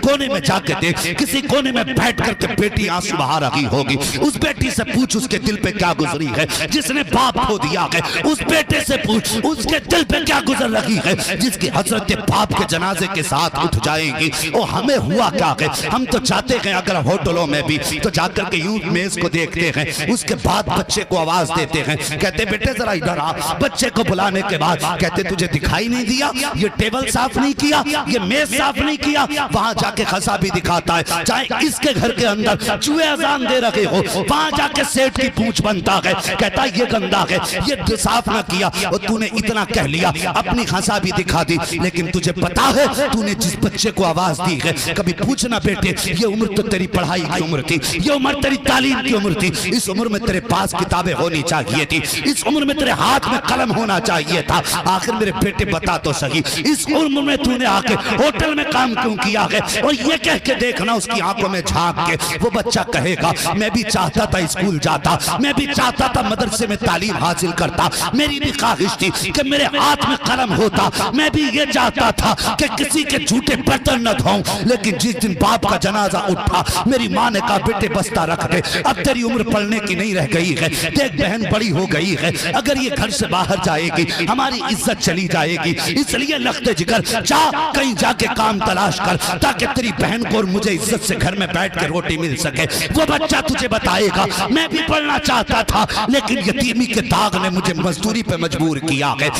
कोने में जाके देख, किसी कोने में बैठ करके बेटी आंसू बहा रही होगी। उस बेटी से पूछ उसके दिल पे क्या गुजरी है जिसने बाप खो दिया है। उस बेटे से पूछ उसके दिल पे क्या गुजर रही है जिसकी हजरत बाप के जनाजे के साथ उठ जाएंगी। और हमें हुआ क्या है, हम तो चाहते हैं अगर होटलों में भी तो जाकर के यूं मेज को देखते हैं, उसके बाद बच्चे को आवाज देते हैं, कहते बेटे जरा इधर आ। बच्चे को बुलाने के बाद कहते तुझे दिखाई नहीं दिया, ये टेबल साफ नहीं किया, ये मेज साफ नहीं किया। वहां जाके खसा भी दिखाता है, चाहे इसके घर के अंदर चूहे अजान दे रहे हो, वहां जाके सेठ की पूंछ बनता है, कहता ये गंदा है, ये साफ ना किया। और तूने इतना कह लिया, अपनी खसा भी दिखा दी, लेकिन तुझे पता है तूने जिस बच्चे को आवाज दी है, कभी पूछना बेटे ये उम्र तो तेरी पढ़ाई की उम्र थी, ये उम्र तेरी तालीम की उम्र थी, इस उम्र में तेरे पास किताबें होनी चाहिए थी, इस उम्र में तेरे हाथ में कलम होना चाहिए था। आखिर मेरे बेटे बता तो सही, इस उम्र में तूने आके होटल में काम क्यों किया है? और ये कह के देखना उसकी आंखों में झांक के वो बच्चा कहेगा मैं भी चाहता था स्कूल जाता, मैं भी चाहता था मदरसे में तालीम हासिल करता, मेरी भी ख्वाहिश थी कि मेरे हाथ में कलम होता, मैं भी ये चाहता था कि किसी के झूठे बर्तन न धोऊं। लेकिन जिस दिन बाप का जनाजा उठा, मेरी माँ ने कहा बेटे बस्ता रख दे, अब तेरी उम्र पढ़ने की नहीं रह गई है, देख बहन बड़ी हो गई है, अगर ये घर से बाहर जाएगी हमारी इज्जत चली जाएगी, इसलिए लखते जिगर जा कहीं जाके काम तलाश कर ताकि तेरी बहन को और मुझे इज्जत से घर में बैठ के रोटी मिल सके। वो बच्चा तुझे बताएगा मैं भी पढ़ना चाहता था, लेकिन यतीमी के दाग ने मुझे मजदूरी पे मजबूर किया है,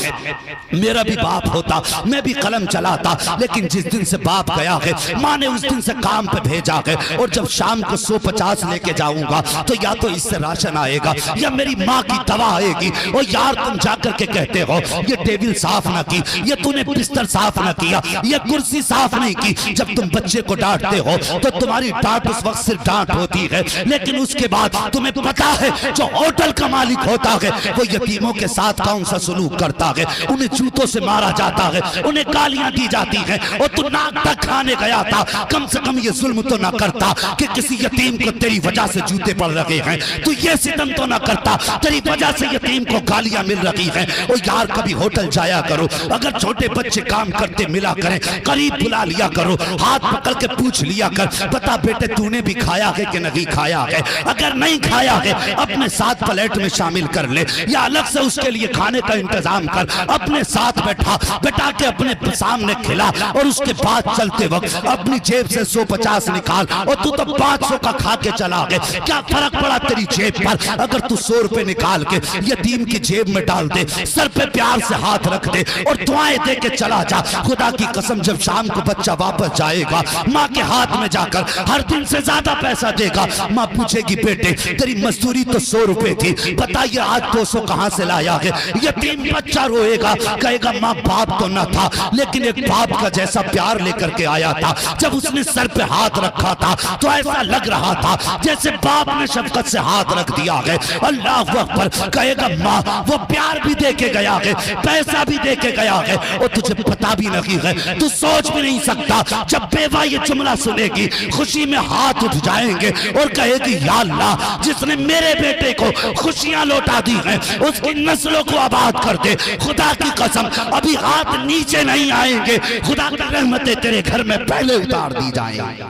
मेरा भी बाप होता मैं भी कलम चलाता, लेकिन जिस दिन से बाप गया है माँ ने उस दिन से काम पे भेजा है, और जब शाम को 150 लेके जाऊंगा तो या तो इससे राशन आएगा या मेरी माँ की दवा आएगी। और यार तुम जाकर के कहते हो ये टेबल साफ ना की, ये तूने बिस्तर साफ ना किया, ये कुर्सी साफ नहीं की। जब तुम बच्चे को डांटते हो तो तुम्हारी डांट उस वक्त सिर्फ डांट होती है, लेकिन उसके बाद तुम्हें पता है जो होटल का मालिक होता है वो यतीमों के साथ कौन सा सलूक करता है, उन्हें जूतों से मारा जाता है, उन्हें गालियां दी जाती हैं। और तू नाक तक खाने गया था, कम से कम ये जुल्म तो ना करता कि किसी यतीम को तेरी वजह से जूते पड़ रहे हैं, तू ये सितम तो ना करता तेरी वजह से यतीम को गालियां मिल रही हैं। और यार कभी होटल जाया करो, अगर छोटे बच्चे काम करते मिला करें, करीब बुला लिया करो, हाथ पकड़ के पूछ लिया कर बता बेटे तूने भी खाया है कि नहीं खाया है, अगर नहीं खाया है अपने साथ प्लेट में शामिल कर ले, या अलग से उसके लिए खाने का इंतजाम कर, अपने साथ बैठा के अपने सामने खिला, और उसके बाद चलते वक्त अपनी जेब से 150 निकाल, और तू तो 500 का खा के चला गया, क्या फर्क पड़ा तेरी जेब पर? अगर तू 100 रुपए निकाल के यतीम की जेब में डाल दे, सर पे प्यार से हाथ रख दे और दुआएं दे के चला जा, खुदा की कसम जब शाम को बच्चा वापस जाएगा माँ के हाथ में जाकर हर दिन से ज्यादा पैसा देगा, माँ पूछेगी बेटे तेरी मजदूरी तो 100 रुपए थी, बताइए आज 200 कहाँ से लाया है? यतीम बच्चा रोएगा, कहेगा माँ बाप तो न था, लेकिन एक बाप का जैसा प्यार लेकर के आया था, जब उसने सर पे हाथ रखा था तो ऐसा लग रहा था जैसे बाप ने शफकत से हाथ रख दिया है। अल्लाह अकबर, कहेगा माँ वो प्यार भी दे के गया है, पैसा भी दे के गया है, और तुझे पता भी नहीं है, तू सोच भी नहीं सकता जब बेवा ये जुमला सुनेगी खुशी में हाथ उठ जाएंगे और कहेगी या अल्लाह जिसने मेरे बेटे को खुशियां लौटा दी हैं उसकी नस्लों को आबाद कर दे, खुदा की कसम अभी हाथ नीचे नहीं आएंगे, खुदा की रहमतें तेरे घर में पहले उतार दी जाएंगी।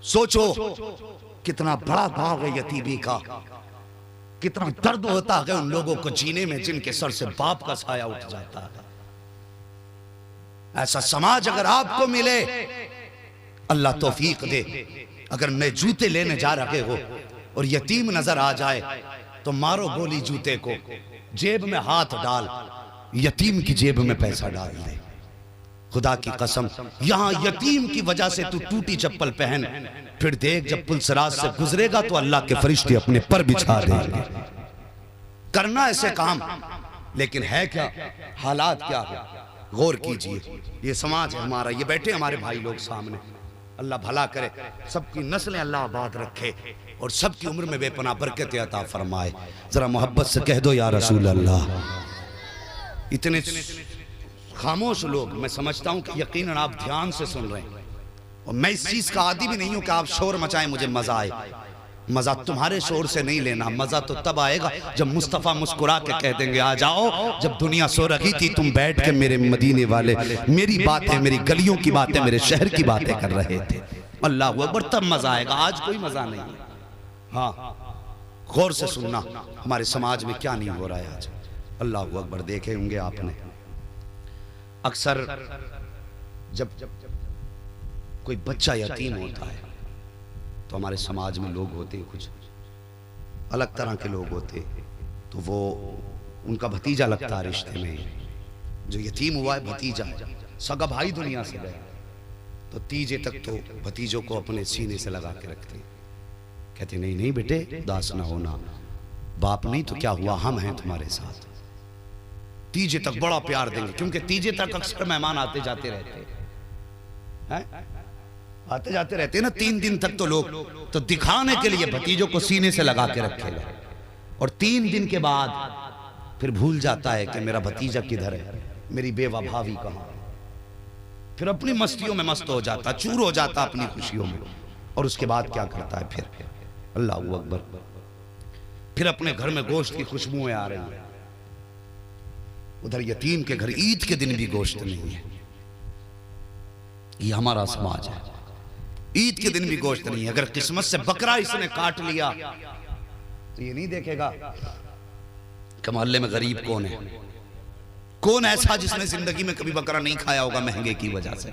सोचो कितना बड़ा भाव है यतीमी का, कितना दर्द होता है उन लोगों को जीने में जिनके सर से बाप का साया उठ जाता है। ऐसा समाज अगर आपको मिले, अल्लाह तौफीक दे, अगर नए जूते लेने जा रहे हो और यतीम नजर आ जाए तो मारो गोली जूते को, जेब में हाथ डाल, यतीम की जेब में पैसा डाल दे। खुदा की कसम यहां यतीम की वजह से तू टूटी चप्पल पहन, फिर देख जब पुलसराज से गुजरेगा तो अल्लाह के फरिश्ते अपने पर बिछा देंगे। करना ऐसे काम, लेकिन है क्या, हालात क्या है, गौर कीजिए। ये समाज है हमारा, ये बैठे हमारे भाई लोग सामने, अल्लाह भला करे, सबकी नस्लें अल्लाह आबाद रखे और सबकी उम्र में बेपनाह बरकत अता फरमाए। जरा मोहब्बत से कह दो या रसूल अल्लाह। इतने खामोश लोग, मैं समझता हूं कि यकीनन आप ध्यान से सुन रहे हैं, और मैं इस चीज का आदी भी नहीं हूं कि आप शोर मचाएं मुझे मजा आए, मजा तुम्हारे शोर से नहीं लेना, मजा तो तब आएगा जब मुस्तफ़ा मुस्कुरा के कह देंगे आ जाओ। जब दुनिया सो रही थी तुम बैठ के मेरे मदीने वाले मेरी बातें, मेरी गलियों की बातें, मेरे शहर की बातें कर रहे थे। अल्लाह अकबर, तब मजा आएगा। आज कोई मजा नहीं है। हाँ, गौर से सुनना हमारे समाज में क्या नहीं हो रहा है आज। अल्लाह अकबर, देखे होंगे आपने अक्सर जब कोई बच्चा यतीम होता है तो हमारे समाज में लोग होते कुछ अलग तरह के लोग होते, तो वो उनका भतीजा लगता है रिश्ते में। जो यतीम हुआ है भतीजा, सगा भाई दुनिया से गया, तो तीजे तक तो भतीजों को अपने सीने से लगा के रखते। कहते नहीं नहीं बेटे उदास ना होना, बाप नहीं तो क्या हुआ, हम हैं तुम्हारे साथ। तीजे तक बड़ा प्यार देंगे, क्योंकि तीजे तक अक्सर मेहमान आते जाते रहते हैं, आते जाते रहते ना 3 दिन तक। तो लोग तो दिखाने के लिए भतीजों को सीने से लगा के रखेगा, और 3 दिन के बाद फिर भूल जाता है कि मेरा भतीजा किधर है, मेरी बेवा भाभी कहाँ। फिर अपनी मस्तियों में मस्त हो जाता, चूर हो जाता अपनी खुशियों में। और उसके बाद क्या करता है फिर, अल्लाह अकबर, फिर अपने घर में गोश्त की खुशबुएं आ रही हैं। उधर यतीम के घर ईद के दिन भी गोश्त नहीं है। ये हमारा समाज है, ईद के दिन भी गोश्त नहीं है। अगर किस्मत से बकरा इसने काट लिया तो ये नहीं देखेगा कि मोहल्ले में गरीब कौन है, कौन ऐसा जिसने जिंदगी में कभी बकरा नहीं खाया होगा महंगे की वजह से।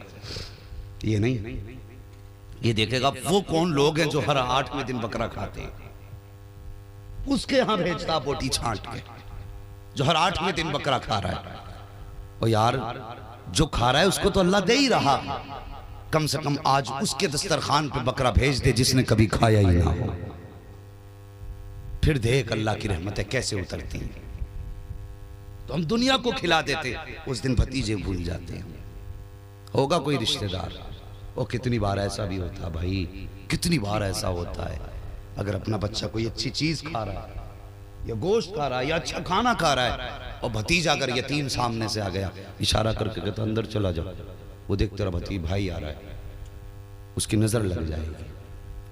ये नहीं, ये देखेगा वो कौन लोग हैं जो हर 8वें दिन बकरा खाते हैं, उसके यहां भेजता बोटी छांट के, जो हर 8वें दिन बकरा खा रहा है। और यार जो खा रहा है उसको तो अल्लाह दे ही रहा, कम से कम आज उसके दस्तरखान पे बकरा भेज दे जिसने कभी खाया ही ना हो। फिर देख अल्लाह की रहमतें कैसे उतरती हैं। तो हम दुनिया को खिला देते, उस दिन भतीजे भूल जाते हैं। होगा कोई रिश्तेदार, वो कितनी बार ऐसा भी होता भाई, कितनी बार ऐसा होता है। अगर अपना बच्चा कोई अच्छी चीज खा रहा है या गोश्त खा रहा है या अच्छा खाना खा रहा है, और भतीजा अगर यतीम सामने से आ गया, इशारा करके कहता अंदर चला जाओ, वो देख तेरा भतीजा भाई आ रहा है, उसकी नजर लग जाएगी,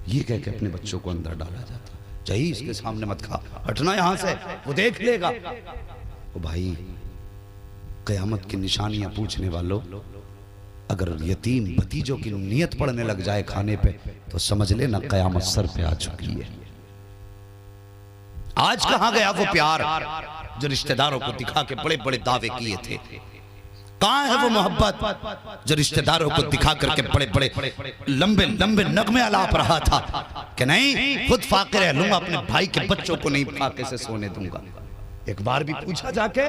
ये कह के अपने बच्चों को अंदर डाला जाता। चाहिए इसके सामने मत खा, हटना यहां से, वो देख लेगा। ओ भाई, कयामत की निशानियां पूछने वालों, अगर यतीम भतीजों की नियत पड़ने लग जाए खाने पे, तो समझ लेना कयामत सर पे आ चुकी है। आज कहां गया वो प्यार जो रिश्तेदारों को दिखा के बड़े बड़े दावे किए थे? कहां है वो मोहब्बत जो रिश्तेदारों को दिखा करके बड़े बड़े लंबे लंबे नगमे अलाप रहा था कि नहीं खुद फाके रह लूंगा, अपने भाई के बच्चों को नहीं फाके से सोने दूंगा। एक बार भी पूछा जाके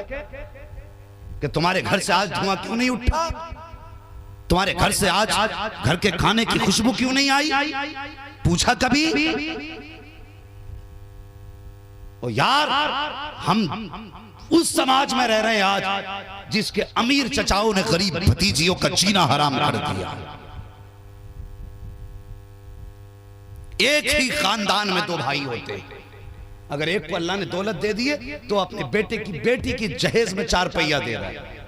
कि तुम्हारे घर से आज धुआं क्यों नहीं उठा, तुम्हारे घर से आज घर के खाने की खुशबू क्यों नहीं आई? पूछा कभी? ओ यार, हम उस समाज में रह रहे हैं आज जिसके अमीर चचाओं ने गरीब भतीजियों का जीना हराम कर दिया। एक ही खानदान में 2 भाई होते, अगर एक को अल्लाह ने दौलत दे दी है तो अपने बेटी की जहेज में 4 पहिया दे रहा है।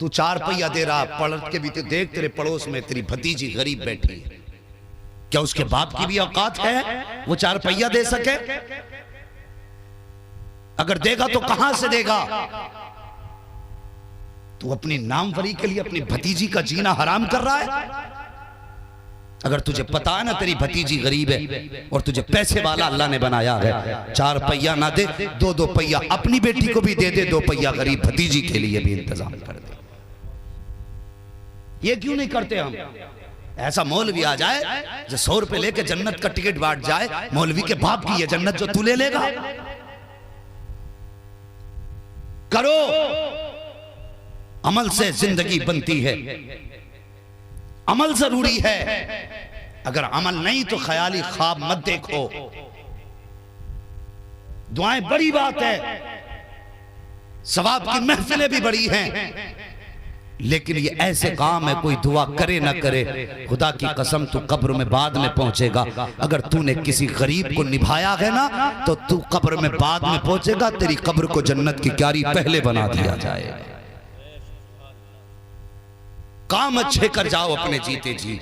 तू 4 पहिया दे रहा, पलट के भी तो देख तेरे पड़ोस में तेरी भतीजी गरीब बैठी है, क्या उसके बाप की भी औकात है वो 4 पहिया दे सके? अगर देगा तो कहां से देगा? तू अपनी नामवरी के लिए अपनी भतीजी का जीना हराम कर रहा है। अगर तुझे पता है ना तेरी भतीजी गरीब है और तुझे पैसे वाला अल्लाह ने बनाया है, 4 पहिया ना दे, 2-2 पहिया अपनी बेटी को भी दे दे, 2 पहिया गरीब भतीजी के लिए भी इंतजाम कर दे। ये क्यों नहीं करते हम? ऐसा मौलवी आ जाए जो 100 रुपए लेके जन्नत का टिकट बांट जाए, मौलवी के बाप की ये जन्नत जो तू ले लेगा। करो, अमल से जिंदगी बनती है, अमल जरूरी है। अगर अमल नहीं तो ख्याली ख्वाब मत देखो। दुआएं बड़ी बात है, सवाब की महफिलें भी बड़ी हैं, लेकिन ये ऐसे काम है कोई दुआ करे ना करे, खुदा की कसम तू कब्र में बाद में पहुंचेगा। अगर तूने किसी गरीब को निभाया है ना तो तू कब्र में बाद में पहुंचेगा, तेरी कब्र को जन्नत की क्यारी पहले बना दिया जाएगा। काम अच्छे कर जाओ अपने जीते जी,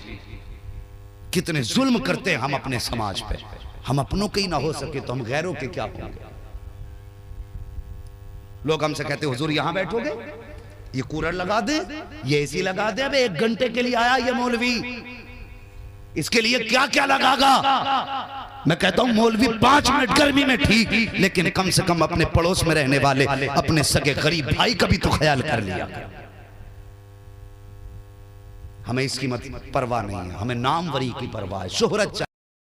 कितने जुल्म करते हैं हम अपने समाज पे। हम अपनों के ही ना हो सके तो हम गैरों के क्या होंगे। लोग हमसे कहते हुजूर यहां बैठोगे, ये कूलर लगा दे, ये एसी लगा दे। अब 1 घंटे के लिए आया ये मौलवी, इसके लिए क्या क्या लगागा। मैं कहता हूं मौलवी 5 मिनट गर्मी में ठीक, लेकिन कम से कम अपने पड़ोस में रहने वाले अपने सगे गरीब भाई का भी तो ख्याल कर लिया। हमें इसकी परवाह नहीं है, हमें नामवरी की परवाह है, शोहरत